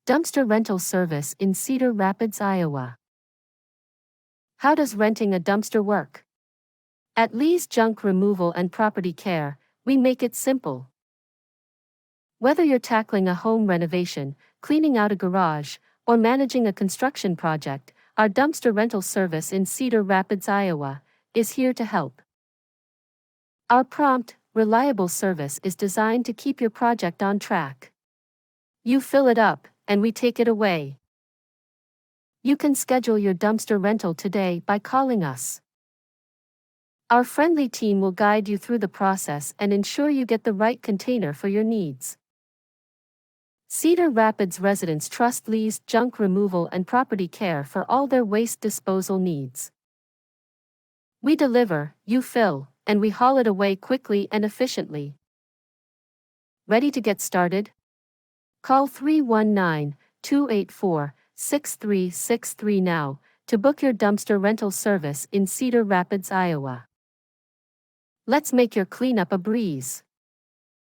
Dumpster rental service in Cedar Rapids, Iowa. How does renting a dumpster work? At Lee's Junk Removal and Property Care, we make it simple. Whether you're tackling a home renovation, cleaning out a garage, or managing a construction project, our dumpster rental service in Cedar Rapids, Iowa, is here to help. Our prompt, reliable service is designed to keep your project on track. You fill it up, and we take it away. You can schedule your dumpster rental today by calling us. Our friendly team will guide you through the process and ensure you get the right container for your needs. Cedar Rapids residents trust Lee's Junk Removal and Property Care for all their waste disposal needs. We deliver, you fill, and we haul it away quickly and efficiently. Ready to get started? Call 319-284-6363 now to book your dumpster rental service in Cedar Rapids, Iowa. Let's make your cleanup a breeze.